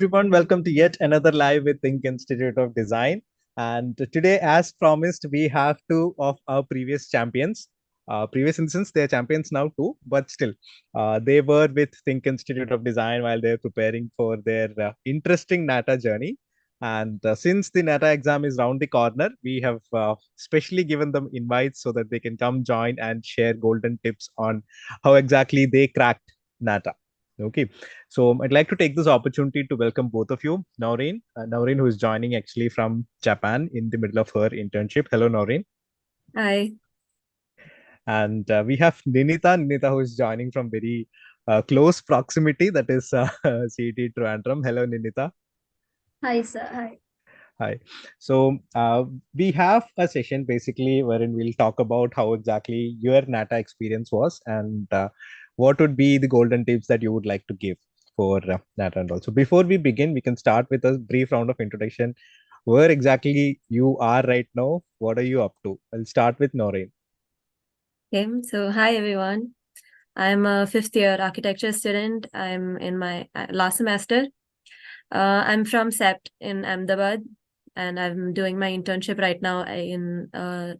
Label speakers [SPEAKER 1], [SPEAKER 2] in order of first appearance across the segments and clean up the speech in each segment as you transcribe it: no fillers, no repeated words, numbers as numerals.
[SPEAKER 1] everyone, welcome to yet another live with THiNC Institute of Design. And today, as promised, we have two of our previous champions. Previous instance, they're champions now too, but still, they were with THiNC Institute of Design while they're preparing for their interesting NATA journey. And since the NATA exam is round the corner, we have specially given them invites so that they can come join and share golden tips on how exactly they cracked NATA. Okay. So I'd like to take this opportunity to welcome both of you, Naureen. Naureen, who is joining actually from Japan in the middle of her internship. Hello, Naureen.
[SPEAKER 2] Hi.
[SPEAKER 1] And we have Ninitha, who is joining from very close proximity, that is CET Trivandrum. Hello, Ninitha.
[SPEAKER 3] Hi, sir. Hi.
[SPEAKER 1] Hi. So we have a session basically wherein we'll talk about how exactly your NATA experience was and what would be the golden tips that you would like to give for NATA and all. So before we begin, we can start with a brief round of introduction. Where exactly you are right now? What are you up to? I'll start with Noreen.
[SPEAKER 2] Okay, so hi everyone. I'm a fifth year architecture student. I'm in my last semester. I'm from CEPT in Ahmedabad, and I'm doing my internship right now in a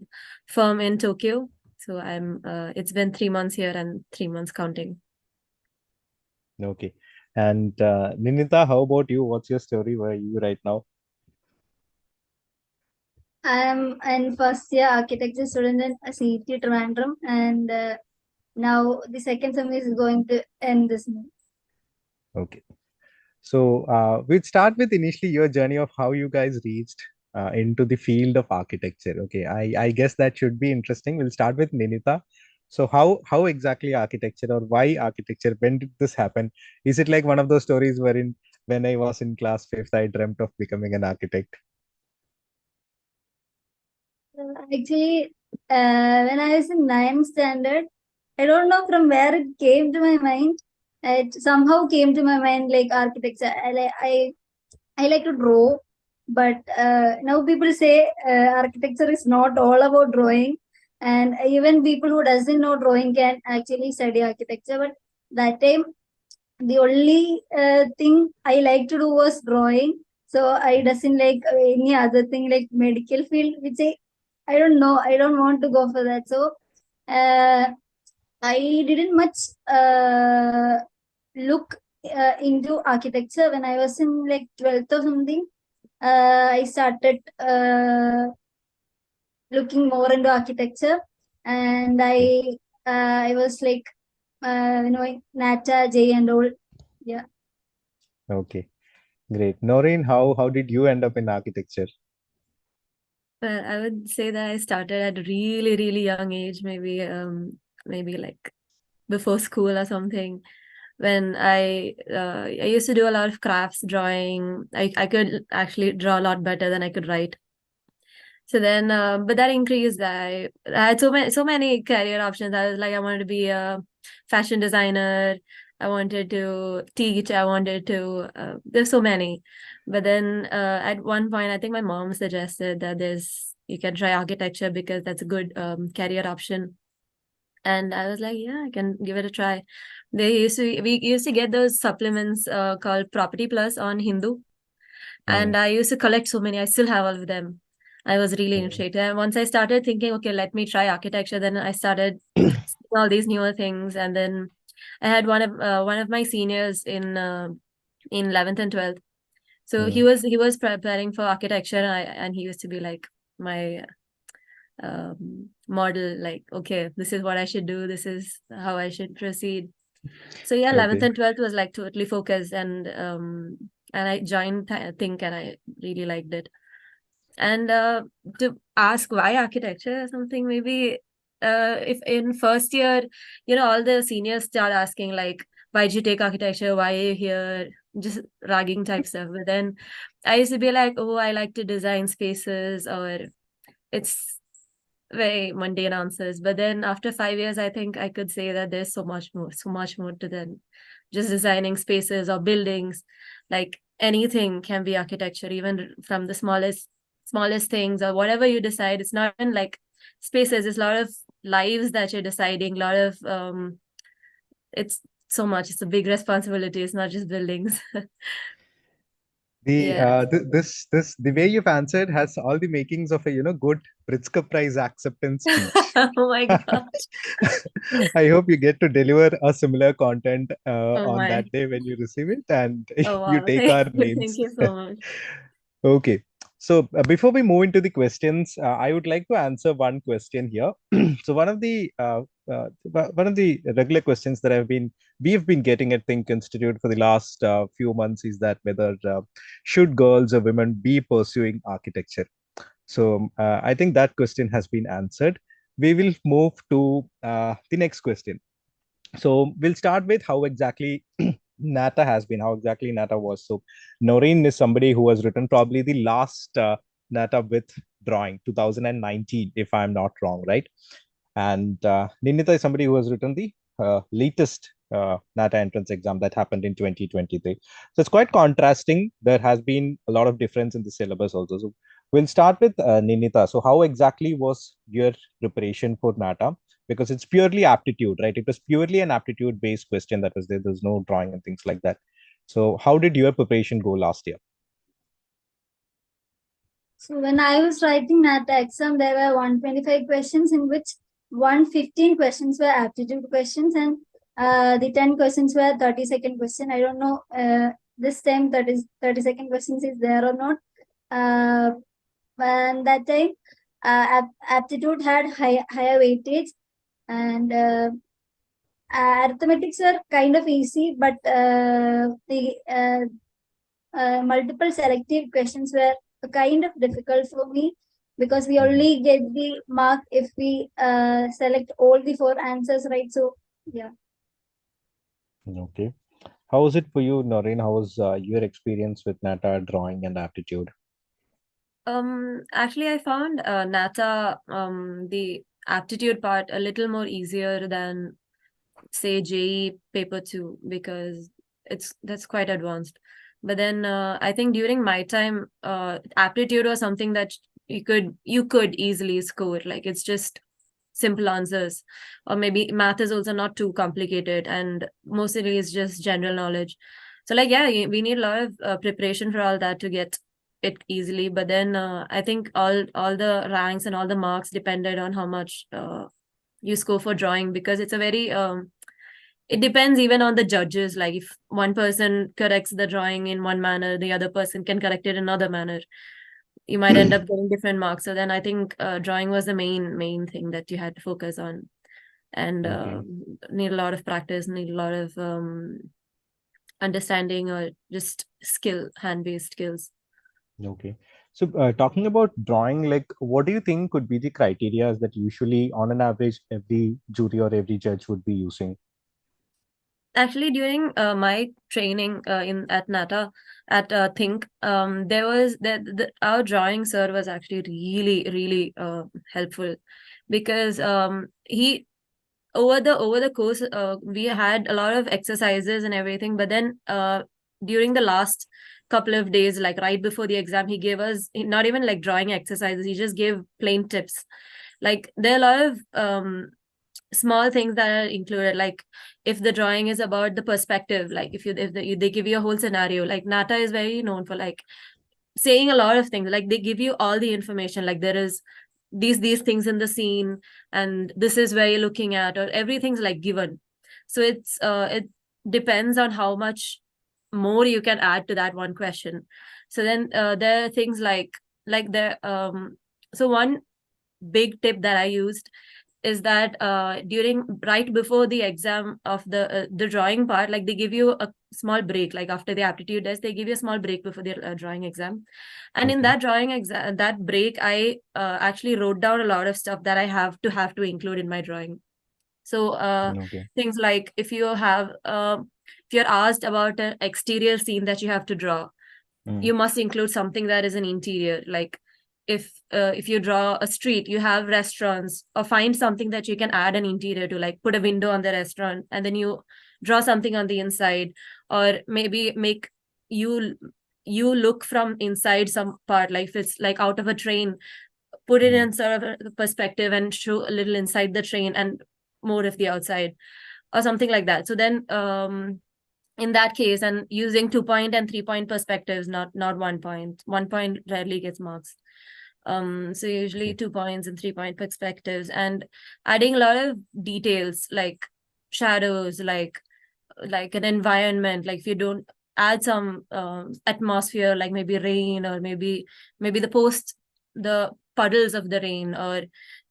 [SPEAKER 2] firm in Tokyo. So it's been 3 months here and 3 months counting.
[SPEAKER 1] Okay. And Ninitha, how about you? What's your story? Where are you right now?
[SPEAKER 3] I'm an first year architecture student in CET Trivandrum, and now the second sem is going to end this month.
[SPEAKER 1] Okay. So we'd start with initially your journey of how you guys reached into the field of architecture. Okay, I guess that should be interesting. We'll start with Ninitha. So how exactly architecture or why architecture? When did this happen? Is it like one of those stories wherein when I was in class fifth, I dreamt of becoming an architect?
[SPEAKER 3] Actually, when I was in 9th standard, I don't know from where it came to my mind. It somehow came to my mind like architecture. I like to draw, but now people say architecture is not all about drawing, and even people who doesn't know drawing can actually study architecture. But that time, the only thing I like to do was drawing. So I doesn't like any other thing like medical field, which I don't know. I don't want to go for that. So uh, I didn't much look into architecture when I was in like 12th or something. I started looking more into architecture, and I was like NATA, J and all. Yeah.
[SPEAKER 1] Okay, great. Noreen, how did you end up in architecture?
[SPEAKER 2] But I would say that I started at a really, really young age, maybe like before school or something. When I used to do a lot of crafts, drawing. I could actually draw a lot better than I could write. So then, but that increased. I had so many career options. I was like, I wanted to be a fashion designer. I wanted to teach. I wanted to. There's so many, but then at one point, I think my mom suggested that you can try architecture because that's a good career option. And I was like, yeah, I can give it a try. We used to get those supplements called Property Plus on Hindu, and I used to collect so many. I still have all of them. I was really intrigued. And once I started thinking, okay, let me try architecture, then I started seeing all these newer things. And then I had one of my seniors in 11th and 12th. So he was preparing for architecture, and he used to be like my model, like, okay, this is what I should do, this is how I should proceed. So yeah, 11th
[SPEAKER 1] Okay.
[SPEAKER 2] and 12th was like totally focused, and I joined ThiNC, and I really liked it. And to ask why architecture or something, maybe if in first year, all the seniors start asking like, why did you take architecture? Why are you here? Just ragging type stuff. But then I used to be like, oh, I like to design spaces, or it's very mundane answers. But then after 5 years, I think I could say that there's so much more to than just designing spaces or buildings. Like anything can be architecture, even from the smallest things or whatever you decide. It's not even like spaces, it's a lot of lives that you're deciding, a lot of it's so much, it's a big responsibility, it's not just buildings. Yeah.
[SPEAKER 1] The way you've answered has all the makings of a good Pritzker Prize acceptance speech.
[SPEAKER 2] Oh my gosh.
[SPEAKER 1] I hope you get to deliver a similar content
[SPEAKER 2] Oh
[SPEAKER 1] on
[SPEAKER 2] my.
[SPEAKER 1] that day when you receive it, and
[SPEAKER 2] Oh
[SPEAKER 1] you
[SPEAKER 2] wow.
[SPEAKER 1] take
[SPEAKER 2] Thank
[SPEAKER 1] our
[SPEAKER 2] you. Thank
[SPEAKER 1] names.
[SPEAKER 2] you so much.
[SPEAKER 1] Okay. So before we move into the questions, I would like to answer one question here. So one of the regular questions that we've been getting at THiNC Institute for the last few months is that whether should girls or women be pursuing architecture? So I think that question has been answered. We will move to the next question. So we'll start with how exactly NATA has been, how exactly NATA was. So Naureen is somebody who has written probably the last NATA with drawing, 2019, if I'm not wrong, right? And Ninitha is somebody who has written the latest NATA entrance exam that happened in 2023. So it's quite contrasting. There has been a lot of difference in the syllabus also. So we'll start with Ninitha. So how exactly was your preparation for NATA? Because it's purely aptitude, right? It was purely an aptitude based question that was there. There's no drawing and things like that. So how did your preparation go last year?
[SPEAKER 3] So when I was writing NATA exam, there were 125 questions, in which 115 questions were aptitude questions, and the 10 questions were 30-second question. I don't know this time 30-second questions is there or not. And that time aptitude had higher weightage, and arithmetics were kind of easy, but the multiple selective questions were kind of difficult for me, because we only get the mark if we select all the 4 answers right. So yeah.
[SPEAKER 1] Okay. How was it for you, Noreen? How was your experience with NATA drawing and aptitude?
[SPEAKER 2] Actually, I found NATA, the aptitude part a little more easier than, say, JEE paper 2, because that's quite advanced. But then I think during my time, aptitude was something that you could easily score. Like, it's just simple answers, or maybe math is also not too complicated, and mostly it's just general knowledge. So like, yeah, we need a lot of preparation for all that to get it easily. But then I think all the ranks and all the marks depended on how much you score for drawing, because it's a very it depends even on the judges. Like, if one person corrects the drawing in one manner, the other person can correct it in another manner. You might end up getting different marks. So then I think drawing was the main thing that you had to focus on, and
[SPEAKER 1] Okay.
[SPEAKER 2] need a lot of practice, need a lot of understanding, or just hand-based skills.
[SPEAKER 1] Okay. So talking about drawing, like what do you think could be the criteria that usually on an average every jury or every judge would be using?
[SPEAKER 2] Actually, during my training in at NATA at THiNC, there was our drawing sir was actually really helpful, because he over the course we had a lot of exercises and everything. But then during the last couple of days, like right before the exam, he gave us not even like drawing exercises. He just gave plain tips. Like, there are a lot of small things that are included, like if the drawing is about the perspective, like they give you a whole scenario. Like, NATA is very known for like saying a lot of things. Like, they give you all the information, like there is these things in the scene, and this is where you're looking at, or everything's like given. So it depends on how much more you can add to that one question. So then there are things like there so one big tip that I used is that during right before the exam of the drawing part, like they give you a small break. Like, after the aptitude test, they give you a small break before the drawing exam. And in
[SPEAKER 1] Okay.
[SPEAKER 2] that drawing exam, that break, I actually wrote down a lot of stuff that I have to include in my drawing. So
[SPEAKER 1] Okay.
[SPEAKER 2] things like, if you're asked about an exterior scene that you have to draw, you must include something that is an interior. Like, if you draw a street, you have restaurants, or find something that you can add an interior to, like put a window on the restaurant, and then you draw something on the inside. Or maybe make you you look from inside some part, like if it's like out of a train, put it in sort of a perspective and show a little inside the train and more of the outside, or something like that. So then in that case, and using 2-point and 3-point perspectives, not 1 point. 1 point rarely gets marks. So usually 2 points and 3-point perspectives, and adding a lot of details like shadows, like an environment. Like if you don't add some atmosphere, like maybe rain, or maybe the puddles of the rain, or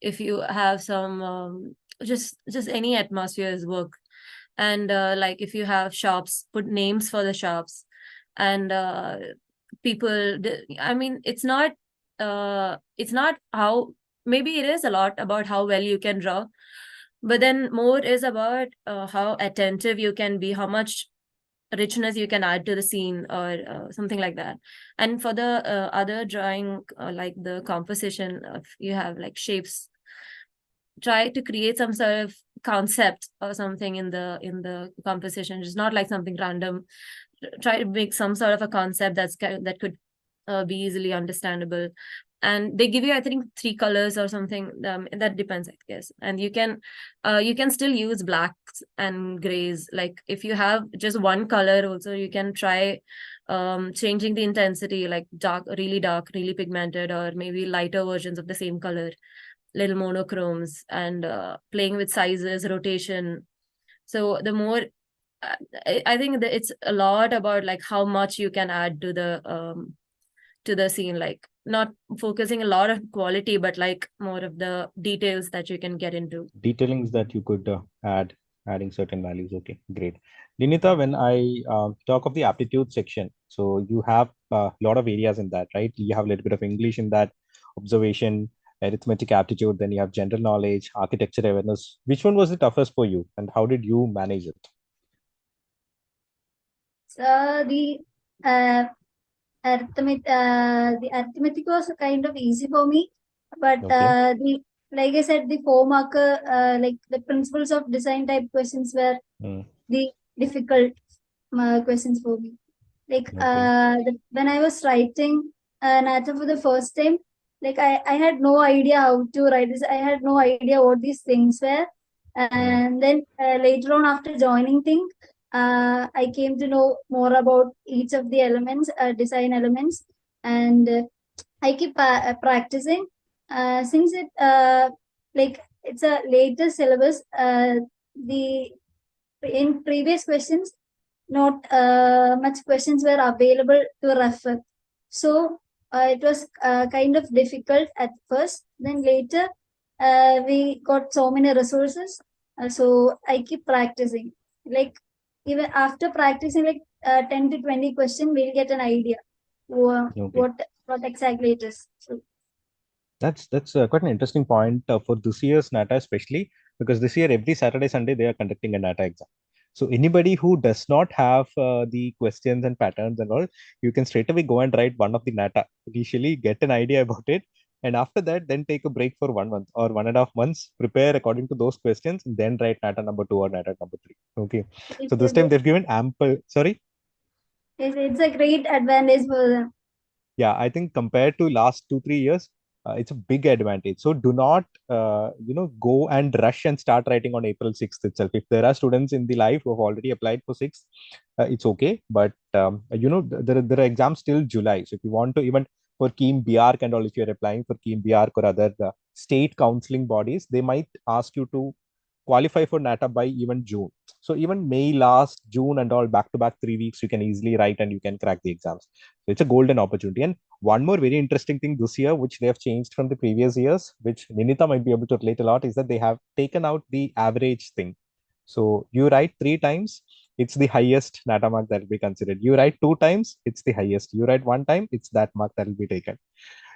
[SPEAKER 2] if you have some just any atmospheres work. And like if you have shops, put names for the shops. And people, I mean, it's not how, maybe it is a lot about how well you can draw, but then more is about how attentive you can be, how much richness you can add to the scene, or something like that. And for the other drawing, like the composition, of you have like shapes, try to create some sort of concept or something in the composition, just not like something random. Try to make some sort of a concept that could be easily understandable. And they give you, I think, 3 colors or something. That depends, I guess. And you can still use blacks and grays. Like if you have just one color also, you can try changing the intensity, like dark, really pigmented, or maybe lighter versions of the same color, little monochromes, and playing with sizes, rotation. So the more I think that it's a lot about like how much you can add to the scene, like not focusing a lot of quality, but like more of the details that you can get into.
[SPEAKER 1] Detailings that you could adding certain values. Okay, great. Ninitha, when I talk of the aptitude section, so you have a lot of areas in that, right? You have a little bit of English in that, observation, arithmetic aptitude, then you have general knowledge, architecture awareness. Which one was the toughest for you, and how did you manage it?
[SPEAKER 3] So the arithmetic was kind of easy for me, but
[SPEAKER 1] Okay.
[SPEAKER 3] the like I said, the 4-marker, like the principles of design type questions were the difficult questions for me. Like
[SPEAKER 1] Okay.
[SPEAKER 3] when I was writing NATA for the first time, like I had no idea how to write this. I had no idea what these things were. And then later on, after joining THiNC, I came to know more about each of the elements, design elements, and I keep practicing. Since like it's a later syllabus, the in previous questions, not much questions were available to refer. So it was kind of difficult at first. Then later, we got so many resources. So I keep practicing. Like even after practicing, like 10 to 20 questions, we'll get an idea
[SPEAKER 1] Okay.
[SPEAKER 3] what exactly it is. So,
[SPEAKER 1] That's quite an interesting point for this year's NATA, especially because this year every Saturday Sunday they are conducting a NATA exam. So anybody who does not have the questions and patterns and all, you can straight away go and write one of the NATA initially, get an idea about it, and after that then take a break for 1 month or 1.5 months, prepare according to those questions, and then write NATA number 2 or NATA number 3. Okay.
[SPEAKER 3] it's,
[SPEAKER 1] So this time they've given ample. Sorry.
[SPEAKER 3] it's a great advantage for them.
[SPEAKER 1] Yeah, I think compared to last 2-3 years, it's a big advantage. So do not go and rush and start writing on April 6th itself. If there are students in the live who have already applied for 6th, it's okay, but there are exams till July. So if you want to, even for KEEM B.arch and all, if you're applying for KEEM B.arch or other state counseling bodies, they might ask you to qualify for NATA by even June. So even May, last June and all, back to back 3 weeks, you can easily write and you can crack the exams. So it's a golden opportunity. And one more very interesting thing this year, which they have changed from the previous years, which Ninitha might be able to relate a lot, is that they have taken out the average thing. So you write 3 times, it's the highest NATA mark that will be considered. You write 2 times, it's the highest. You write 1 time, it's that mark that will be taken.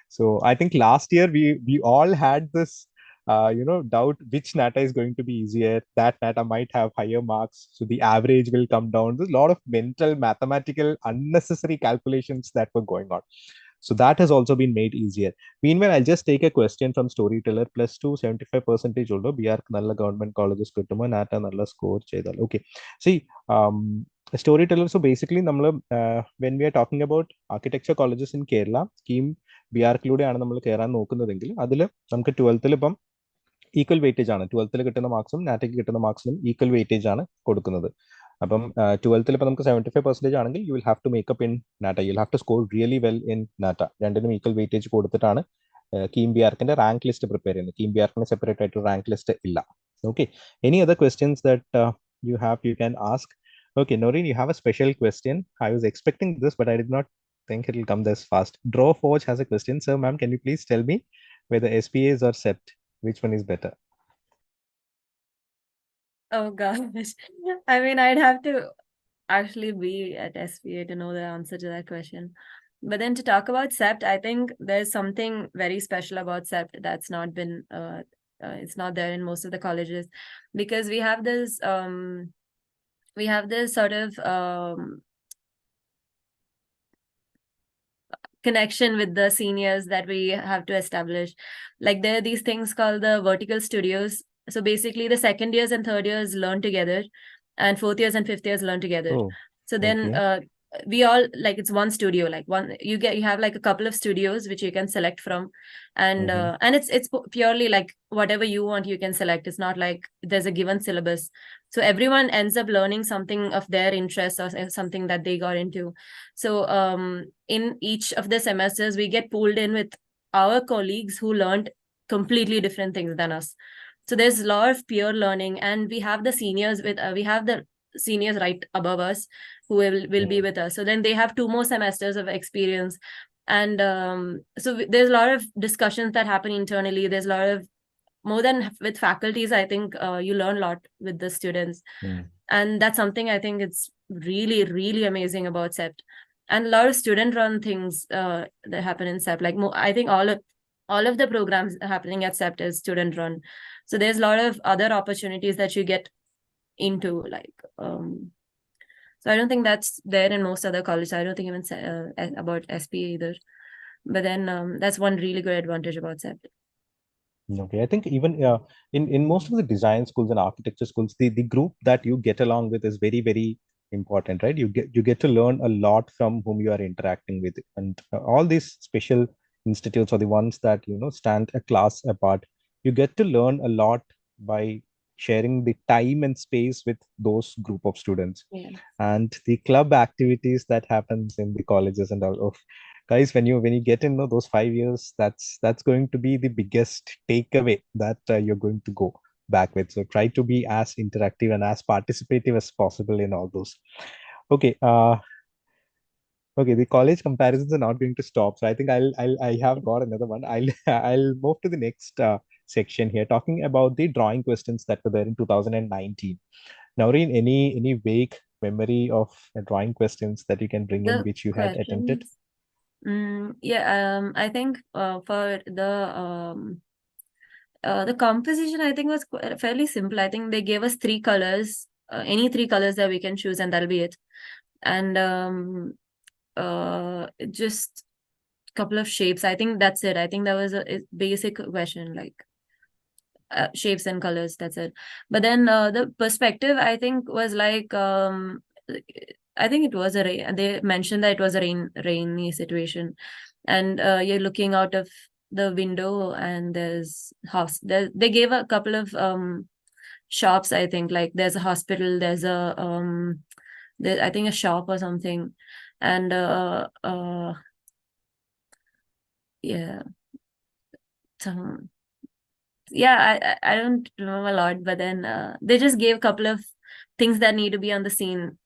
[SPEAKER 1] So I think last year we all had this doubt which NATA is going to be easier. That NATA might have higher marks, so the average will come down. There's a lot of mental, mathematical, unnecessary calculations that were going on. So that has also been made easier. Meanwhile, I'll just take a question from Storyteller. +2 75% older B.arch Nalla government colleges Kuttuma NATA Nalla score Chedal. Okay. See, Storyteller. So basically, when we are talking about architecture colleges in Kerala, scheme B.arch-ലൂടെയാണ് നമ്മൾ കയറാൻ നോക്കുന്നതെങ്കിൽ അതിൽ നമുക്ക് 12th ഇപ്പം equal weightage ആണ്. 12th കിട്ടുന്ന മാർക്സും നാറ്റയ്ക്ക് കിട്ടുന്ന മാർക്സിനും equal weightage ആണ് കൊടുക്കുന്നത്. അപ്പം 12th ഇപ്പോൾ നമുക്ക് 75% ആണെങ്കിൽ you will have to make up in NATA. You'll have to score really well in NATA. രണ്ടിനും ഈക്വൽ വെയിറ്റേജ് കൊടുത്തിട്ടാണ് കീം ബി.ആർക്കിന്റെ റാങ്ക് ലിസ്റ്റ് പ്രിപ്പയർ ചെയ്യുന്നത്. കീം ബി.ആർക്കിന് സെപ്പറേറ്റ് ആയിട്ട് റാങ്ക് ലിസ്റ്റ് ഇല്ല. Okay. Any other questions that you have, you can ask. Okay, Naureen, you have a special question. I was expecting this, but I did not think it will come this fast. Draw Forge has a question. Sir, ma'am, can you please tell me whether SPAs or SEPT, which one is better?
[SPEAKER 2] Oh gosh. I mean, I'd have to actually be at SPA to know the answer to that question. But then to talk about SEPT, I think there's something very special about SEPT that's not been, it's not there in most of the colleges, because we have this sort of connection with the seniors that we have to establish. Like there are these things called the vertical studios. So basically the second years and third years learn together, and fourth years and fifth years learn together.
[SPEAKER 1] Oh,
[SPEAKER 2] So then
[SPEAKER 1] okay.
[SPEAKER 2] we all, like, it's one studio, like you have like a couple of studios which you can select from, and it's purely like whatever you want you can select. It's not like there's a given syllabus. So everyone ends up learning something of their interest or something that they got into. So in each of the semesters we get pulled in with our colleagues who learned completely different things than us. So there's a lot of peer learning, and we have the seniors right above us who will be with us. So then they have 2 more semesters of experience, and so there's a lot of discussions that happen internally. There's a lot of, more than with faculties, I think you learn a lot with the students. And that's something I think it's really, really amazing about SEPT. And a lot of student run things that happen in SEPT. Like I think all of the programs happening at SEPT is student run. So there's a lot of other opportunities that you get into, like so I don't think that's there in most other colleges. I don't think even about SPA either. But then that's one really good advantage about SEPT.
[SPEAKER 1] Okay, I think even in most of the design schools and architecture schools, the group that you get along with is very, very important, right? You get to learn a lot from whom you are interacting with, and all these special institutes are the ones that stand a class apart. You get to learn a lot by sharing the time and space with those group of students.
[SPEAKER 2] Yeah.
[SPEAKER 1] And the club activities that happens in the colleges and all of, guys, when you get in those 5 years, that's going to be the biggest takeaway that you're going to go back with. So try to be as interactive and as participative as possible in all those. Okay, okay, the college comparisons are not going to stop, so I think I have got another one. I'll move to the next section here, talking about the drawing questions that were there in 2019. Naureen, any vague memory of drawing questions that you can bring in which you had attempted?
[SPEAKER 2] Yeah, I think for the composition, I think was fairly simple. I think they gave us 3 colors, any 3 colors that we can choose, and that'll be it. And just a couple of shapes. I think that's it. I think that was a basic question, like shapes and colors. That's it. But then the perspective, I think, was like I think it was they mentioned that it was a rainy situation, and you're looking out of the window and there's house. They gave a couple of shops. I think, like there's a hospital, there's a I think a shop or something, and yeah, I don't remember a lot, but then they just gave a couple of things that need to be on the scene,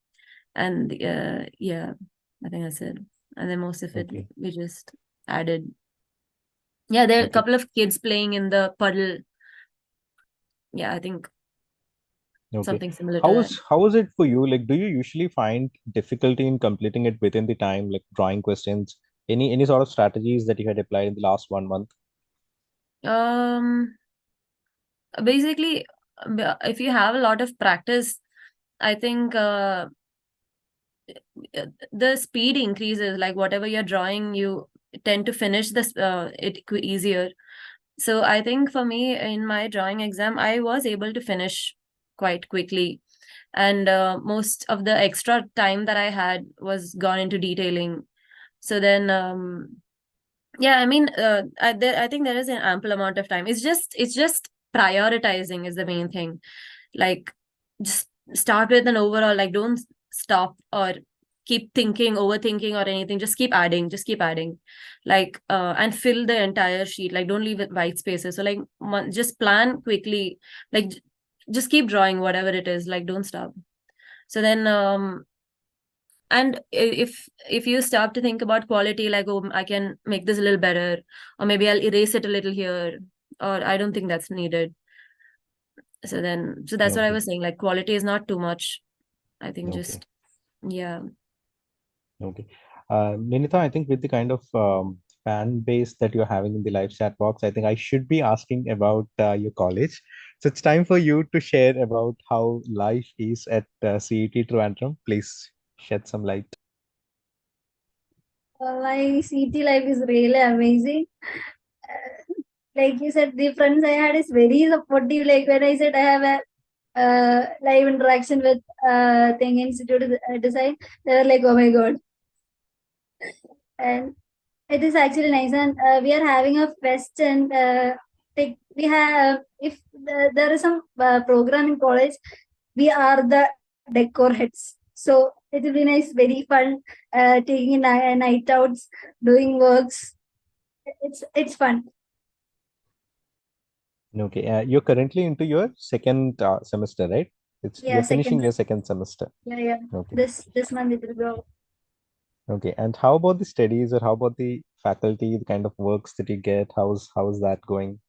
[SPEAKER 2] and yeah, I think that's it. And then most of it we just added. Yeah, there are a couple of kids playing in the puddle. Yeah, I think something similar to that.
[SPEAKER 1] How was it for you? Like, do you usually find difficulty in completing it within the time, like drawing questions? Any sort of strategies that you had applied in the last 1 month?
[SPEAKER 2] Basically, if you have a lot of practice, I think the speed increases. Like whatever you're drawing, you tend to finish this it easier. So I think for me, in my drawing exam, I was able to finish quite quickly, and most of the extra time that I had was gone into detailing. So then yeah, I mean I think there is an ample amount of time. It's just prioritizing is the main thing. Like just start with an overall, like don't stop or keep thinking, overthinking or anything. Just keep adding, like and fill the entire sheet. Like don't leave it white spaces. So like just plan quickly, like just keep drawing whatever it is, like don't stop. So then and if you start to think about quality, like, oh, I can make this a little better, or maybe I'll erase it a little here, or I don't think that's needed. So that's what I was saying, like quality is not too much. I think just yeah.
[SPEAKER 1] Okay. Ninitha, I think with the kind of fan base that you're having in the live chat box, I think I should be asking about your college. So it's time for you to share about how life is at CET Trivandrum. Please shed some light.
[SPEAKER 3] My CT life is really amazing. Like you said, the friends I had is very supportive. Like when I said I have a live interaction with THiNC Institute of Design, they were like, "Oh my god!" And it is actually nice. And we are having a fest, and like we have, if there is some program in college, we are the decor heads. So it will be nice, very fun, taking night outs, doing works. It's fun.
[SPEAKER 1] Okay. You're currently into your second semester, right? You're finishing your second semester.
[SPEAKER 3] Yeah.
[SPEAKER 1] Okay.
[SPEAKER 3] This month it will go.
[SPEAKER 1] Okay. And how about the studies, or how about the faculty, the kind of works that you get? How's that going?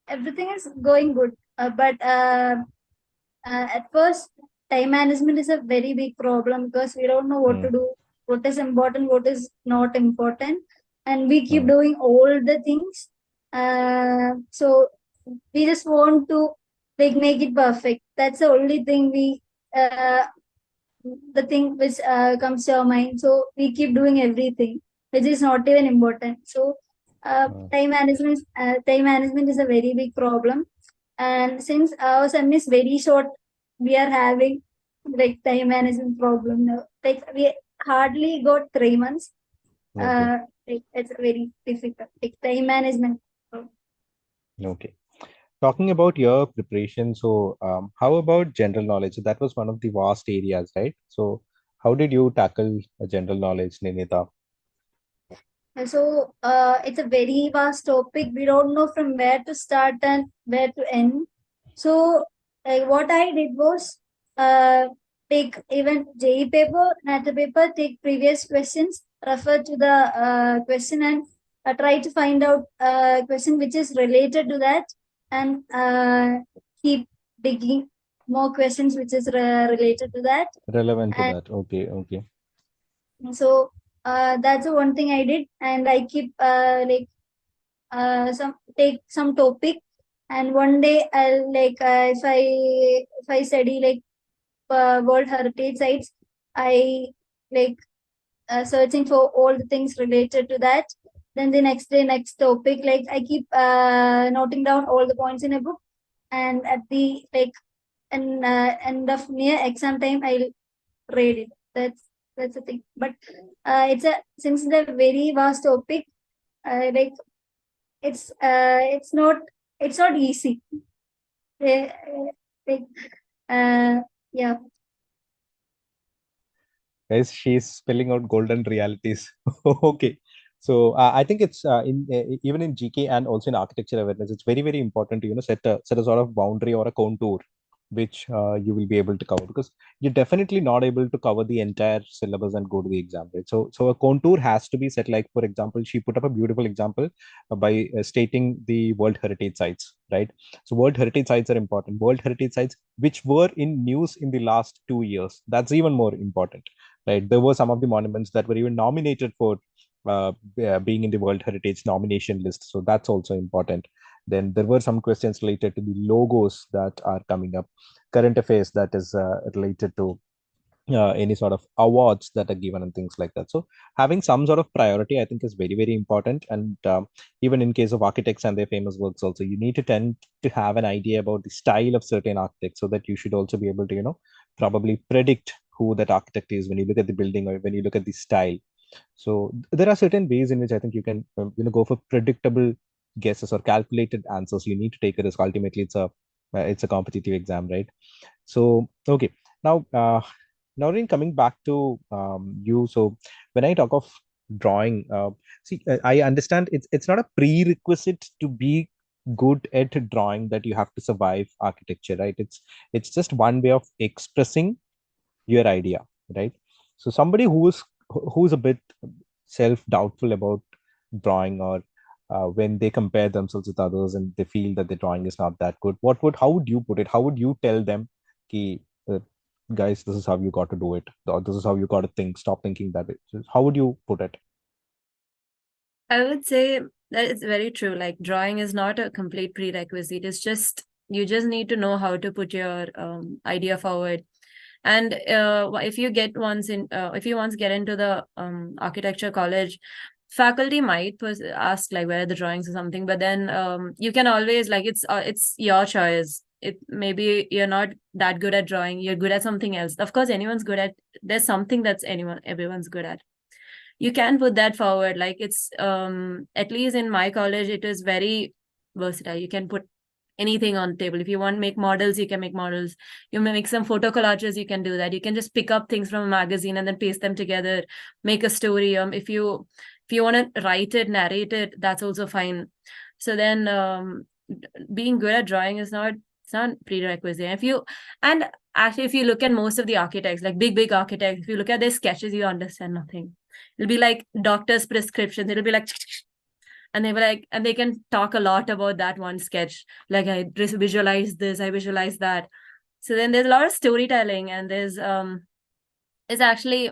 [SPEAKER 3] Everything is going good, but at first, time management is a very big problem because we don't know what to do, what is important, what is not important, and we keep doing all the things. So we just want to like make it perfect. That's the only thing the thing which comes to our mind. So we keep doing everything, which is not even important. So time management is a very big problem. And since our sem is very short, we are having like time management problem now. Like we hardly got 3 months. Like, it's very difficult. Like time management.
[SPEAKER 1] Okay. Talking about your preparation, so how about general knowledge? So that was one of the vast areas, right? So how did you tackle general knowledge, Ninitha?
[SPEAKER 3] So it's a very vast topic. We don't know from where to start and where to end. So what I did was take even JEE paper, NATA paper, take previous questions, refer to the question, and try to find out a question which is related to that, and keep digging more questions which is related to that.
[SPEAKER 1] Relevant to that. Okay.
[SPEAKER 3] So that's the one thing I did, and I keep take some topic, and one day I'll like if I study like World Heritage sites, I like searching for all the things related to that. Then the next day, next topic, like I keep noting down all the points in a book, and at the like end of near exam time, I'll read it. That's the thing. But since the very vast topic, like it's not easy. Uh, like, yeah.
[SPEAKER 1] Guys, she's spelling out golden realities. Okay. So I think it's in even in GK and also in architecture awareness, it's very, very important to set a sort of boundary or a contour which you will be able to cover, because you're definitely not able to cover the entire syllabus and go to the exam, right? So a contour has to be set. Like for example, she put up a beautiful example by stating the World Heritage sites, right? So World Heritage sites are important. World Heritage sites which were in news in the last 2 years. That's even more important, right? There were some of the monuments that were even nominated for being in the World Heritage nomination list. So that's also important. Then there were some questions related to the logos that are coming up, current affairs that is related to any sort of awards that are given and things like that. So having some sort of priority, I think, is very, very important. And even in case of architects and their famous works also, you need to tend to have an idea about the style of certain architects, so that you should also be able to, probably predict who that architect is when you look at the building or when you look at the style. So there are certain ways in which I think you can, go for predictable guesses or calculated answers. You need to take a risk. Ultimately, it's a competitive exam, right? So, okay. Now, Noreen, coming back to you. So, when I talk of drawing, see, I understand it's not a prerequisite to be good at drawing that you have to survive architecture, right? It's just one way of expressing your idea, right? So, somebody who's a bit self-doubtful about drawing, or when they compare themselves with others and they feel that the drawing is not that good, how would you put it? How would you tell them, ki, guys, this is how you got to do it, or this is how you got to think, stop thinking that it, how would you put it?
[SPEAKER 2] I would say that it's very true. Like drawing is not a complete prerequisite. It's just you just need to know how to put your idea forward. And if you if you once get into the architecture college, faculty might ask like where are the drawings or something, but then you can always like it's your choice. It maybe you're not that good at drawing, you're good at something else. Of course, anyone's good at. There's something that's everyone's good at. You can put that forward. Like it's at least in my college, it is very versatile. You can put anything on the table. If you want to make models, you can make models. You may make some photo collages, you can do that. You can just pick up things from a magazine and then paste them together, make a story. If you want to write it, narrate it, that's also fine. So then being good at drawing is not, it's not prerequisite. And actually if you look at most of the architects, like big architects, if you look at their sketches, you understand nothing. It'll be like doctor's prescriptions. It'll be like and they were like, and they can talk a lot about that one sketch. Like I visualize this, I visualize that. So then there's a lot of storytelling, and it's actually,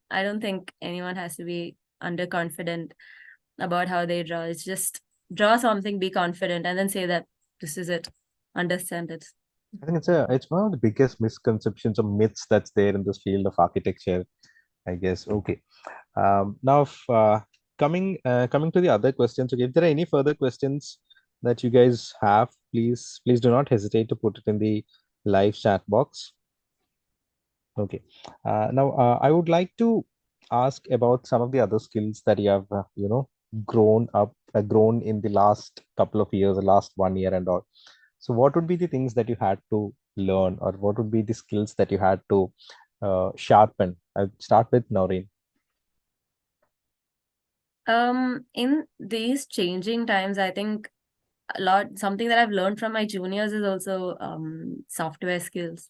[SPEAKER 2] I don't think anyone has to be underconfident about how they draw. It's just draw something, be confident, and then say that this is it. Understand it.
[SPEAKER 1] I think it's one of the biggest misconceptions or myths that's there in this field of architecture, I guess. Okay. Now, coming to the other questions, okay, if there are any further questions that you guys have, please do not hesitate to put it in the live chat box. Okay. Now, I would like to ask about some of the other skills that you have, grown in the last couple of years, the last 1 year and all. So, what would be the things that you had to learn, or what would be the skills that you had to sharpen? I'll start with Noreen.
[SPEAKER 2] In these changing times, I think something that I've learned from my juniors is also software skills,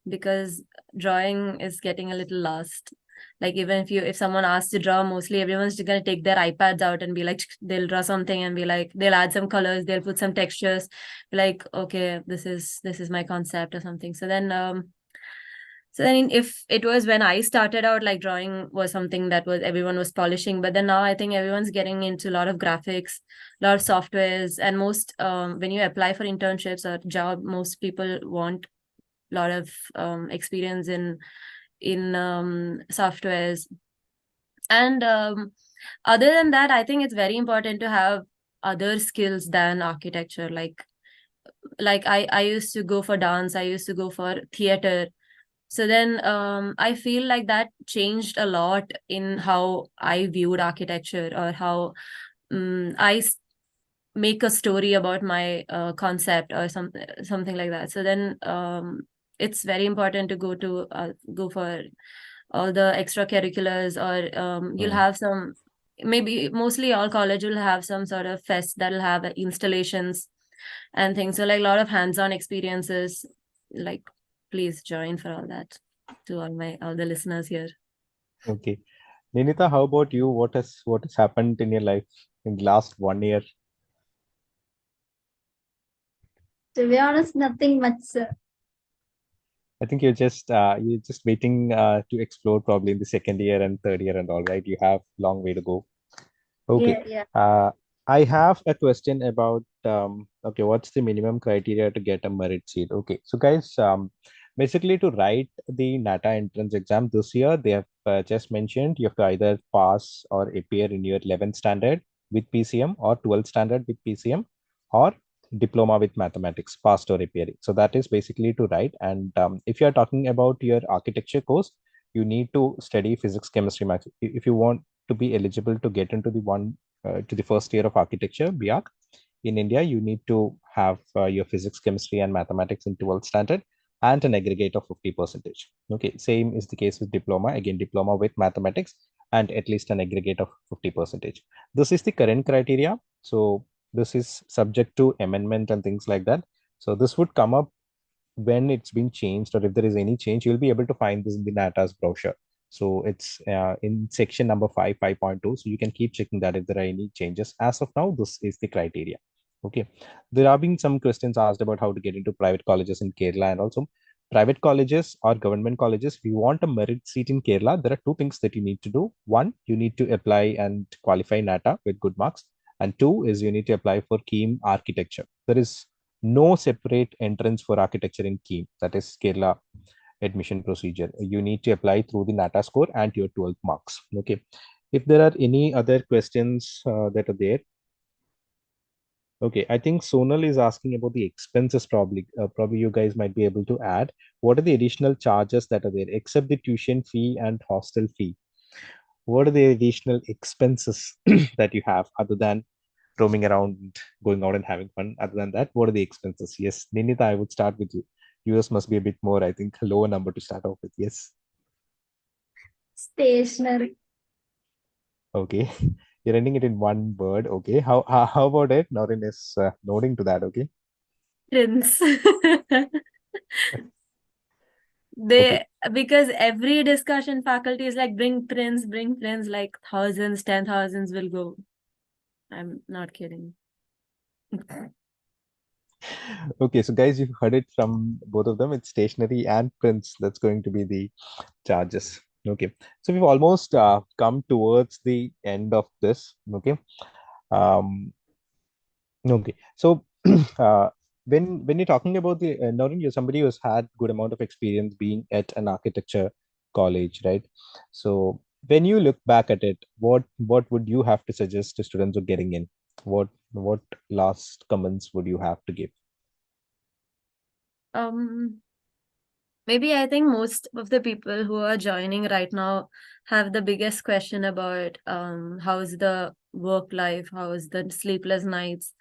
[SPEAKER 2] because drawing is getting a little lost. Like even if someone asks to draw, mostly everyone's just gonna take their iPads out and be like, they'll draw something and be like, they'll add some colors, they'll put some textures, like, okay, this is my concept or something. So then if it was when I started out, like drawing was something that was everyone was polishing, but then now I think everyone's getting into a lot of graphics, a lot of softwares, and most when you apply for internships or job, most people want a lot of experience in softwares. And other than that, I think it's very important to have other skills than architecture. Like I used to go for dance, I used to go for theater. So then I feel like that changed a lot in how I viewed architecture, or how make a story about my concept or something like that. So then it's very important to go for all the extracurriculars, or you'll have some, maybe mostly all college will have some sort of fest that'll have installations and things. So like a lot of hands-on experiences. Like please join for all that, to all the listeners here.
[SPEAKER 1] Okay. Ninitha, how about you? What has happened in your life in the last 1 year?
[SPEAKER 3] To be honest, nothing much, sir.
[SPEAKER 1] I think you're just waiting to explore probably in the second year and third year and all, right? You have long way to go. Okay.
[SPEAKER 3] Yeah.
[SPEAKER 1] I have a question about okay, what's the minimum criteria to get a merit seat? Okay, so guys, basically to write the NATA entrance exam this year, they have just mentioned you have to either pass or appear in your 11th standard with PCM, or 12th standard with PCM, or diploma with mathematics, passed or appearing. So that is basically to write. And if you are talking about your architecture course, you need to study physics, chemistry, maths. If you want to be eligible to get into the first year of architecture, B.Arch, in India, you need to have your physics, chemistry, and mathematics in 12th standard. and an aggregate of 50%. Okay, same is the case with diploma. Again, diploma with mathematics and at least an aggregate of 50%. This is the current criteria. So this is subject to amendment and things like that. So this would come up when it's been changed, or if there is any change, you'll be able to find this in the NATA's brochure. So it's in section number 5.2. So you can keep checking that if there are any changes. As of now, this is the criteria. Okay. There have been some questions asked about how to get into private colleges in Kerala, and also private colleges or government colleges. If you want a merit seat in Kerala, there are two things that you need to do. One, you need to apply and qualify NATA with good marks. And two is you need to apply for KEAM architecture. There is no separate entrance for architecture in KEAM, that is Kerala admission procedure. You need to apply through the NATA score and your 12th marks. Okay. If there are any other questions that are there. Okay, I think Sonal is asking about the expenses. Probably you guys might be able to add. What are the additional charges that are there except the tuition fee and hostel fee? What are the additional expenses that you have other than roaming around, going out and having fun? Other than that, what are the expenses? Yes, Ninitha, I would start with you. Yours must be a bit more, I think, lower number to start off with. Yes.
[SPEAKER 3] Stationery.
[SPEAKER 1] Okay. You're ending it in one word. Okay. How about it? Naureen is nodding to that. Okay.
[SPEAKER 2] Prince.
[SPEAKER 1] Okay.
[SPEAKER 2] Because every discussion faculty is like, bring prints, like thousands, 10,000s will go. I'm not kidding.
[SPEAKER 1] Okay, so guys, you've heard it from both of them. It's stationery and prints. That's going to be the charges. Okay, so we've almost come towards the end of this. Okay, okay. So when you're talking about the Noreen, you're somebody who's had good amount of experience being at an architecture college, right? So when you look back at it, what would you have to suggest to students who are getting in? What last comments would you have to give?
[SPEAKER 2] Maybe I think most of the people who are joining right now have the biggest question about how's the work life, how is the sleepless nights.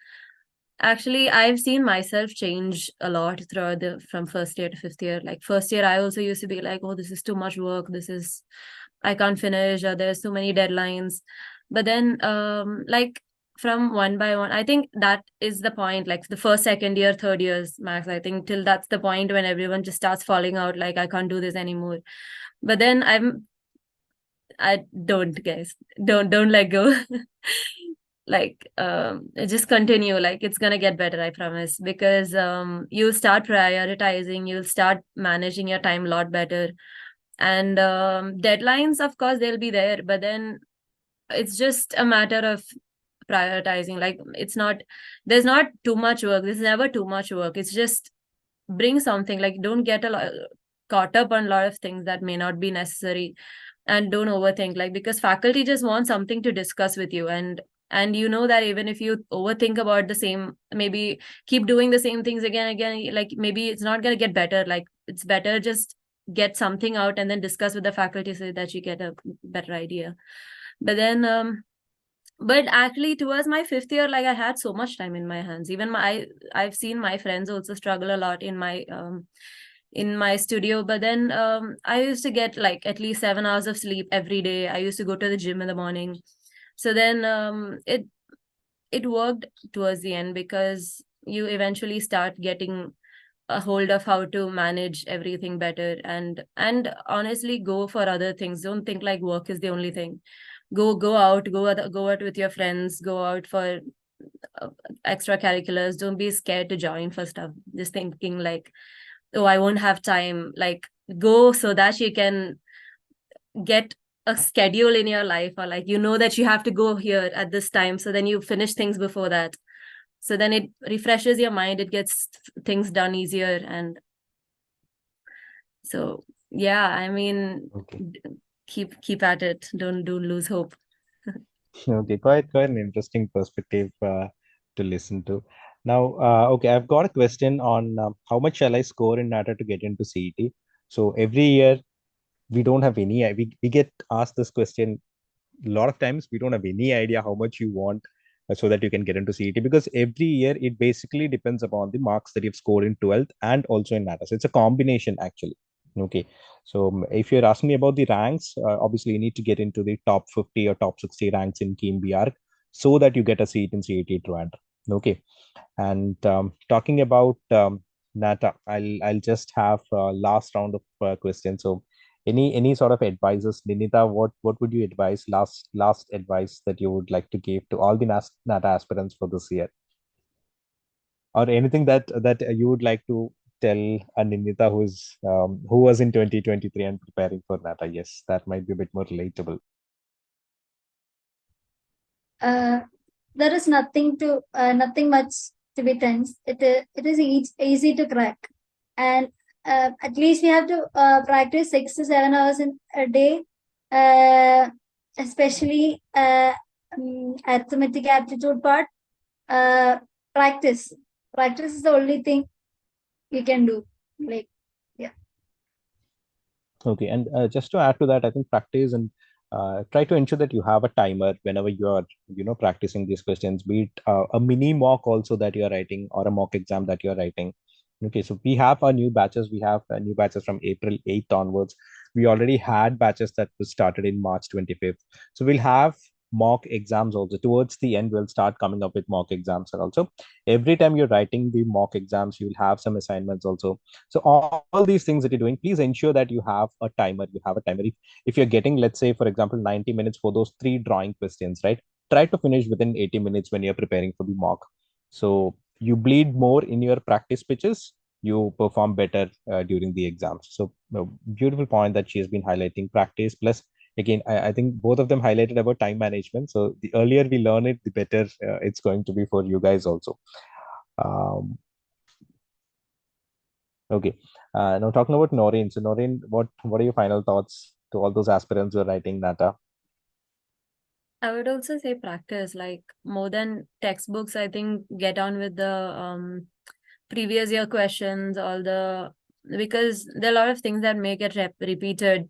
[SPEAKER 2] Actually, I've seen myself change a lot throughout from first year to fifth year. Like first year, I also used to be like, oh, this is too much work. I can't finish, or there's too many deadlines. But then, like from one by one, I think that is the point. Like the first, second year, third years max. I think till that's the point when everyone just starts falling out. Like I can't do this anymore. But then I don't, guys, don't let go. Like just continue, like it's gonna get better, I promise, because you'll start prioritizing, you'll start managing your time a lot better. And deadlines, of course, they'll be there, but then it's just a matter of prioritizing. Like there's not too much work, there's never too much work. It's just bring something, like don't get a lot caught up on a lot of things that may not be necessary. And don't overthink, like because faculty just want something to discuss with you. And you know that even if you overthink about the same, maybe keep doing the same things again, like maybe it's not going to get better. Like it's better just get something out and then discuss with the faculty so that you get a better idea. But then but actually towards my fifth year, like I had so much time in my hands. Even I've seen my friends also struggle a lot in my studio. But then I used to get like at least 7 hours of sleep every day. I used to go to the gym in the morning. So then it worked towards the end, because you eventually start getting a hold of how to manage everything better. And honestly, go for other things. Don't think like work is the only thing. Go out, go out with your friends, go out for extracurriculars. Don't be scared to join for stuff, just thinking like, oh, I won't have time. Like go so that you can get a schedule in your life, or like you know that you have to go here at this time, so then you finish things before that. So then it refreshes your mind, it gets things done easier. And so yeah, I mean,
[SPEAKER 1] Okay.
[SPEAKER 2] keep at it, don't lose hope.
[SPEAKER 1] Okay, quite an interesting perspective to listen to. Now, okay, I've got a question on how much shall I score in NATA to get into CET? So every year we don't have we get asked this question a lot of times. We don't have any idea how much you want so that you can get into CET, because every year it basically depends upon the marks that you've scored in 12th and also in NATA. So it's a combination actually. Okay. So if you're asking me about the ranks, obviously you need to get into the top 50 or top 60 ranks in Keen b.arch so that you get a seat in CET Trivandrum. Okay. And talking about NATA, I'll just have last round of questions. So any sort of advices, Ninitha, what would you advise, last advice that you would like to give to all the NATA aspirants for this year, or anything that you would like to tell a Ninitha who was in 2023 and preparing for NATA? Yes, that might be a bit more relatable.
[SPEAKER 3] There is nothing much to be tense. It is easy to crack, and at least we have to practice 6 to 7 hours in a day, especially arithmetic aptitude part. Practice is the only thing you can do. Like, yeah.
[SPEAKER 1] Okay, and just to add to that, I think practice and try to ensure that you have a timer whenever you are, practicing these questions, be it a mini mock also that you are writing or a mock exam that you are writing. Okay, so we have our new batches. We have new batches from April 8th onwards. We already had batches that was started in March 25th. So we'll have mock exams also. Towards the end, we'll start coming up with mock exams. And also, every time you're writing the mock exams, you'll have some assignments also. So all these things that you're doing, please ensure that you have a timer. You have a timer. If you're getting, let's say, for example, 90 minutes for those 3 drawing questions, right? Try to finish within 80 minutes when you're preparing for the mock. So you bleed more in your practice pitches, you perform better during the exams. So beautiful point that she has been highlighting, practice plus, again, I think both of them highlighted about time management. So the earlier we learn it, the better it's going to be for you guys also. Okay. Now talking about Naureen. So Naureen, what are your final thoughts to all those aspirants who are writing NATA?
[SPEAKER 2] I would also say practice, like more than textbooks. I think get on with the previous year questions, because there are a lot of things that may get repeated,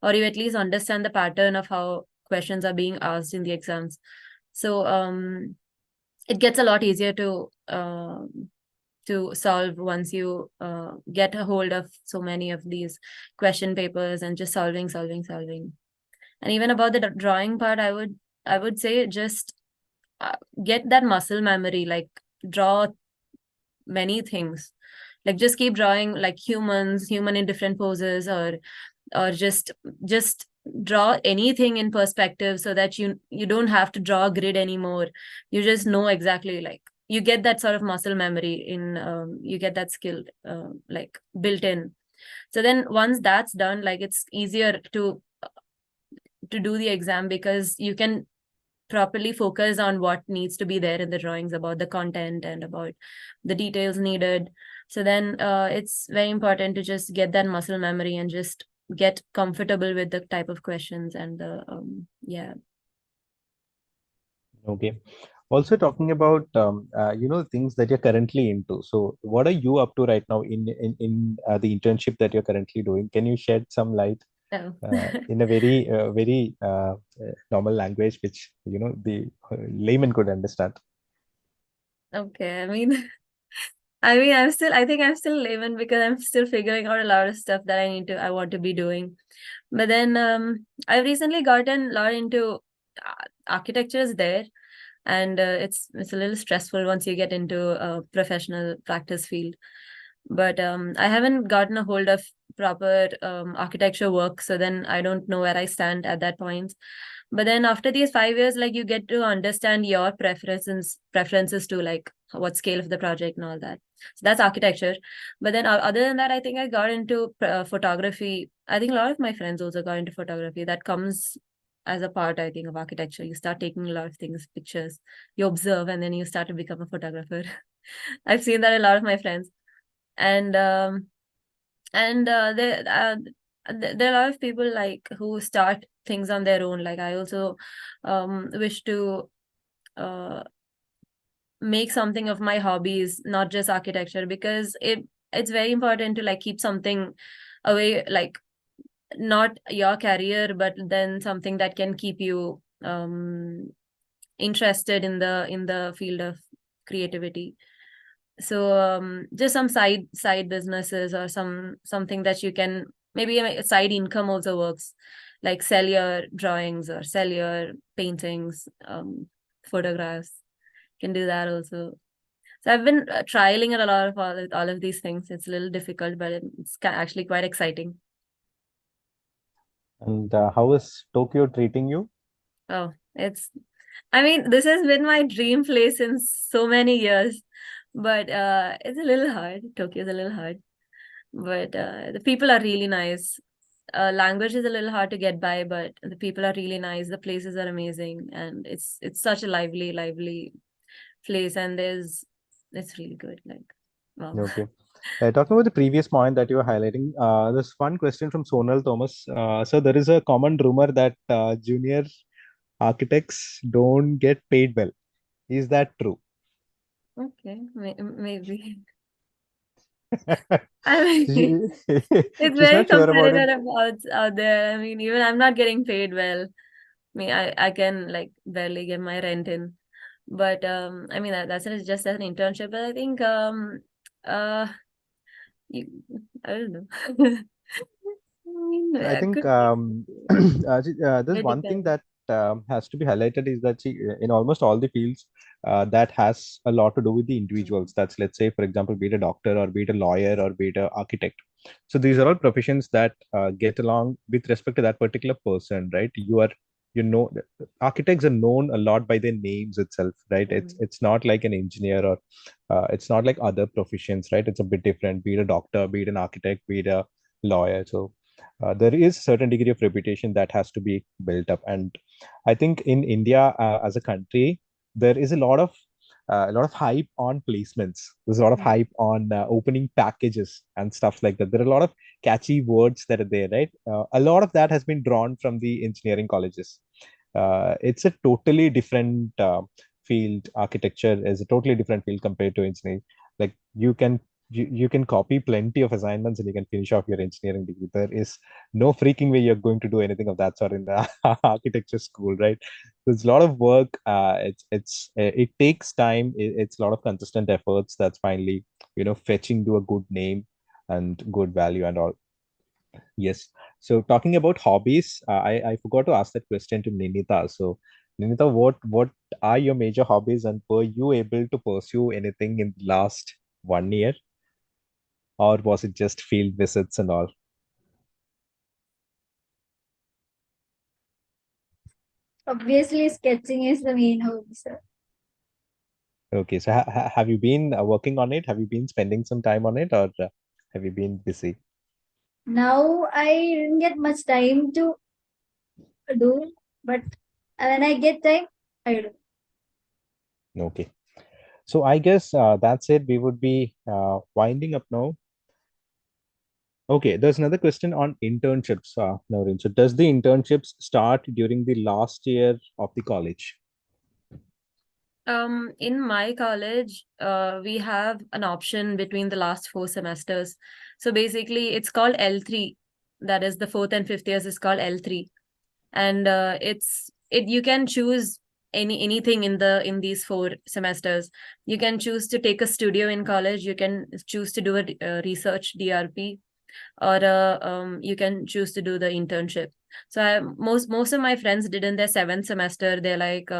[SPEAKER 2] or you at least understand the pattern of how questions are being asked in the exams. So it gets a lot easier to solve once you get a hold of so many of these question papers and just solving. And even about the drawing part, I would say just get that muscle memory, like draw many things, like just keep drawing like human in different poses, or just draw anything in perspective, so that you don't have to draw a grid anymore. You just know exactly, like you get that sort of muscle memory in you get that skill like built in. So then once that's done, like it's easier to do the exam, because you can properly focus on what needs to be there in the drawings, about the content and about the details needed. So then it's very important to just get that muscle memory and just get comfortable with the type of questions and the yeah.
[SPEAKER 1] Okay. Also talking about things that you're currently into. So what are you up to right now in the internship that you're currently doing? Can you shed some light in a very normal language, which the layman could understand?
[SPEAKER 2] Okay, I mean I think I'm still layman, because I'm still figuring out a lot of stuff that I want to be doing. But then I've recently gotten a lot into architectures there, and it's a little stressful once you get into a professional practice field. But I haven't gotten a hold of proper architecture work, so then I don't know where I stand at that point. But then after these 5 years, like you get to understand your preferences to, like what scale of the project and all that. So that's architecture. But then other than that, I think I got into photography. I think a lot of my friends also got into photography. That comes as a part, I think, of architecture. You start taking a lot of things, pictures, you observe, and then you start to become a photographer. I've seen that a lot of my friends. And there are a lot of people like who start things on their own. Like I also wish to make something of my hobbies, not just architecture, because it's very important to like keep something away, like not your career, but then something that can keep you interested in the field of creativity. So just some side businesses or something that you can, maybe a side income also works, like sell your drawings or sell your paintings, photographs. You can do that also. So I've been trialing a lot of all of these things. It's a little difficult, but it's actually quite exciting.
[SPEAKER 1] And how is Tokyo treating you?
[SPEAKER 2] Oh, I mean, this has been my dream place since so many years, but it's a little hard. Tokyo is a little hard, but the people are really nice. Language is a little hard to get by, but the people are really nice. The places are amazing, and it's such a lively place, and it's really good. Like, wow.
[SPEAKER 1] Okay. Talking about the previous point that you were highlighting, there's one question from Sonal Thomas. So there is a common rumor that junior architects don't get paid well. Is that true?
[SPEAKER 2] Okay, maybe. I mean, it's
[SPEAKER 1] She's
[SPEAKER 2] very
[SPEAKER 1] not sure about it.
[SPEAKER 2] competitive out there. I mean, even I'm not getting paid well. I mean, I can like barely get my rent in. But I mean that's just an internship. But I think uh you, I don't know. I mean,
[SPEAKER 1] I think
[SPEAKER 2] could
[SPEAKER 1] there's
[SPEAKER 2] it
[SPEAKER 1] one thing
[SPEAKER 2] depends.
[SPEAKER 1] that has to be highlighted is that in almost all the fields, that has a lot to do with the individuals. That's, let's say, for example, be it a doctor or be it a lawyer or be it an architect. So these are all professions that get along with respect to that particular person, right? You know, architects are known a lot by their names itself, right? It's not like an engineer or it's not like other professions, right? It's a bit different. Be it a doctor, be it an architect, be it a lawyer. So there is a certain degree of reputation that has to be built up, and I think in India as a country, there is a lot of hype on placements. There's a lot of hype on opening packages and stuff like that. There are a lot of catchy words that are there, right? A lot of that has been drawn from the engineering colleges. It's a totally different field. Architecture is a totally different field compared to engineering. Like you can copy plenty of assignments and you can finish off your engineering degree. There is no freaking way you're going to do anything of that sort in the architecture school, right? There's a lot of work. It takes time. It's a lot of consistent efforts that's finally fetching to a good name and good value and all. Yes. So talking about hobbies, I forgot to ask that question to Ninitha. So Ninitha, what are your major hobbies, and were you able to pursue anything in the last 1 year, or was it just field visits and all?
[SPEAKER 3] Obviously, sketching is the main hobby, sir.
[SPEAKER 1] Okay, so have you been working on it? Have you been spending some time on it, or have you been busy?
[SPEAKER 3] Now I didn't get much time to do, but when I get time, I do.
[SPEAKER 1] Okay. So I guess that's it. We would be winding up now. Okay, there's another question on internships, Naureen. So does the internships start during the last year of the college?
[SPEAKER 2] In my college, we have an option between the last 4 semesters. So basically, it's called L3. That is the fourth and fifth years is called L3, and you can choose anything in these 4 semesters. You can choose to take a studio in college. You can choose to do a research DRP, or you can choose to do the internship. So most of my friends did in their 7th semester. They're like,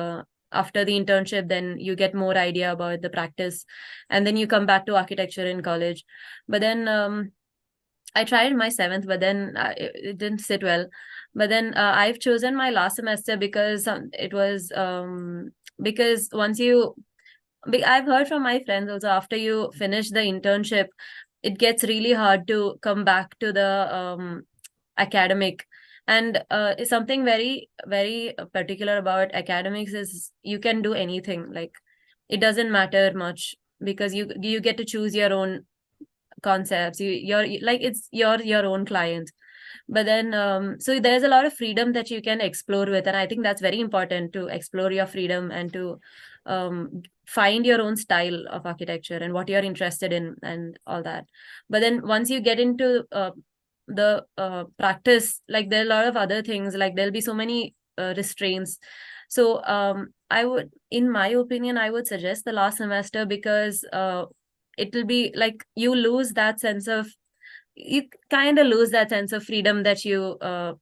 [SPEAKER 2] after the internship, then you get more idea about the practice, and then you come back to architecture in college. But then I tried my 7th, but then it didn't sit well. But then I've chosen my last semester because it was because I've heard from my friends also, after you finish the internship, it gets really hard to come back to the academic. And something very very particular about academics is you can do anything. Like, it doesn't matter much, because you get to choose your own concepts. You're like, it's your own client. But then so there's a lot of freedom that you can explore with, and I think that's very important, to explore your freedom and to find your own style of architecture and what you're interested in and all that. But then once you get into the practice, like, there are a lot of other things, like there'll be so many restraints. So I would, in my opinion, I would suggest the last semester, because it will be like you lose that sense of, you kind of lose that sense of freedom that you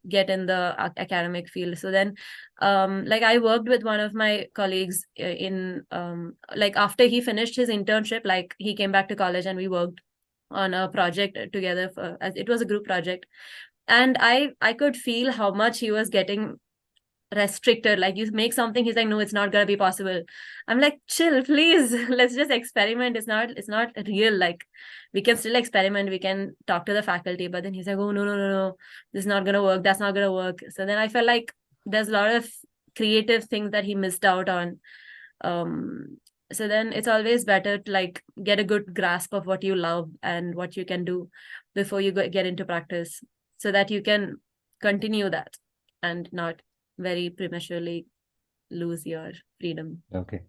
[SPEAKER 2] get in the academic field. So then like I worked with one of my colleagues in like after he finished his internship, like he came back to college and we worked on a project together as it was a group project. And I could feel how much he was getting restricted. Like you make something, he's like, no, it's not gonna be possible. I'm like, chill, please. Let's just experiment. It's not real. Like we can still experiment, we can talk to the faculty. But then he's like, oh, no, no, no, no, this is not gonna work, that's not gonna work. So then I felt like there's a lot of creative things that he missed out on. So then it's always better to like get a good grasp of what you love and what you can do before you get into practice, so that you can continue that and not very prematurely lose your freedom.
[SPEAKER 1] Okay.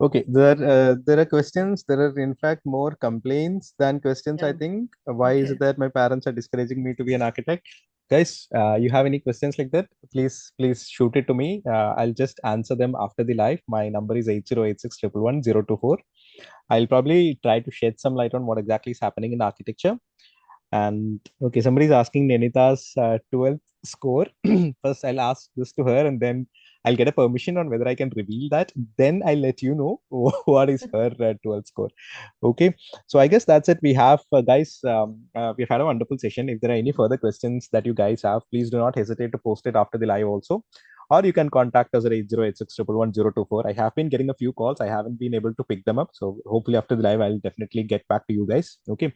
[SPEAKER 1] Okay, there are questions. There are in fact more complaints than questions, I
[SPEAKER 2] Yeah.
[SPEAKER 1] think. Why is
[SPEAKER 2] Okay.
[SPEAKER 1] it that my parents are discouraging me to be an architect? Guys, you have any questions like that? Please shoot it to me. I'll just answer them after the live. My number is 8086111024. I'll probably try to shed some light on what exactly is happening in architecture. And okay, somebody's asking Ninitha's 12th score. First, I'll ask this to her, and then I'll get a permission on whether I can reveal that. Then I'll let you know what is her 12th score. Okay, so I guess that's it. We have, guys, we've had a wonderful session. If there are any further questions that you guys have, please do not hesitate to post it after the live also. Or you can contact us at 8086111024. I have been getting a few calls. I haven't been able to pick them up. So hopefully after the live, I'll definitely get back to you guys. Okay.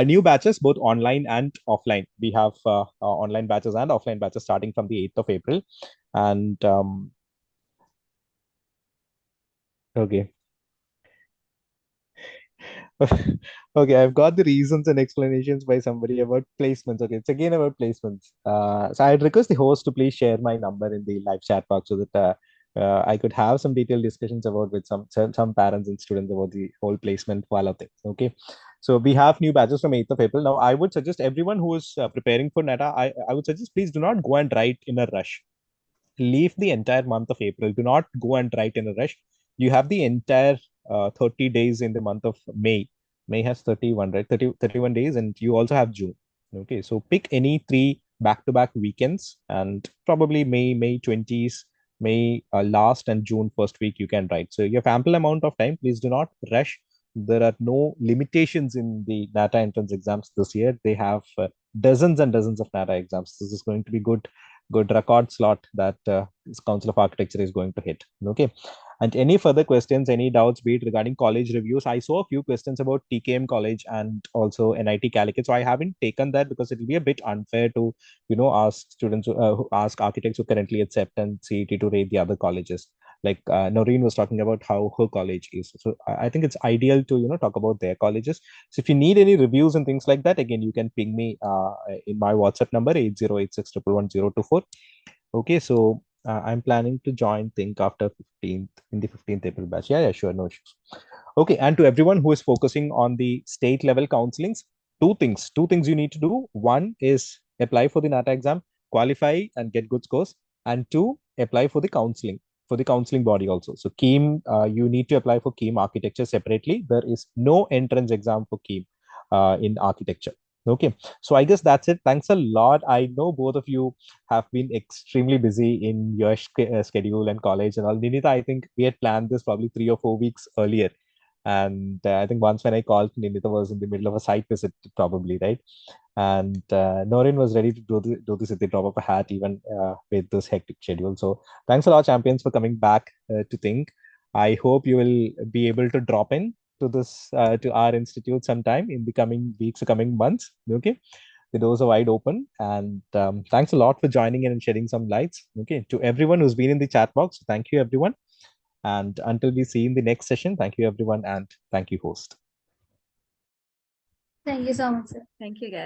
[SPEAKER 1] New batches, both online and offline. We have online batches and offline batches starting from the 8th of April. And okay. Okay, I've got the reasons and explanations by somebody about placements. Okay, it's again about placements. So I'd request the host to please share my number in the live chat box so that I could have some detailed discussions about with some parents and students about the whole placement wala thing. Okay, so we have new batches from 8th of April. Now, I would suggest everyone who is preparing for NATA, I would suggest please do not go and write in a rush. Leave the entire month of April. Do not go and write in a rush. You have the entire 30 days in the month of May. May has 31, right? 31 days, and you also have June. Okay, so pick any three back-to-back weekends, and probably May 20s, May last, and June first week you can write. So you have ample amount of time. Please do not rush. There are no limitations in the NATA entrance exams this year. They have dozens and dozens of NATA exams. This is going to be good record slot that Council of Architecture is going to hit. Okay. And any further questions, any doubts, be it regarding college reviews? I saw a few questions about TKM College and also NIT Calicut. So I haven't taken that because it will be a bit unfair to, ask students, who ask architects who currently accept and CET to rate the other colleges. Like Naureen was talking about how her college is. So I think it's ideal to, talk about their colleges. So if you need any reviews and things like that, again, you can ping me in my WhatsApp number 8086111024. Okay, so I'm planning to join ThiNC after 15th in the 15th April batch. Yeah, sure, no issues. Okay, and to everyone who is focusing on the state level counselings, two things you need to do. One is apply for the NATA exam, qualify and get good scores, and two, apply for the counseling body also. So KEAM, you need to apply for KEAM architecture separately. There is no entrance exam for KEAM in architecture. Okay, so I guess that's it. Thanks a lot. I know both of you have been extremely busy in your schedule and college and all. Ninitha, I think we had planned this probably 3 or 4 weeks earlier. And I think once when I called, Ninitha was in the middle of a site visit, probably, right? And Noreen was ready to do this at the drop of a hat, even with this hectic schedule. So thanks a lot, champions, for coming back to ThiNC. I hope you will be able to drop in to this to our institute sometime in the coming weeks or coming months. Okay, the doors are wide open, and thanks a lot for joining in and shedding some lights. Okay, to everyone who's been in the chat box, thank you everyone, and until we see in the next session, thank you everyone, and thank you host.
[SPEAKER 3] Thank you so much, sir.
[SPEAKER 2] Thank you, guys.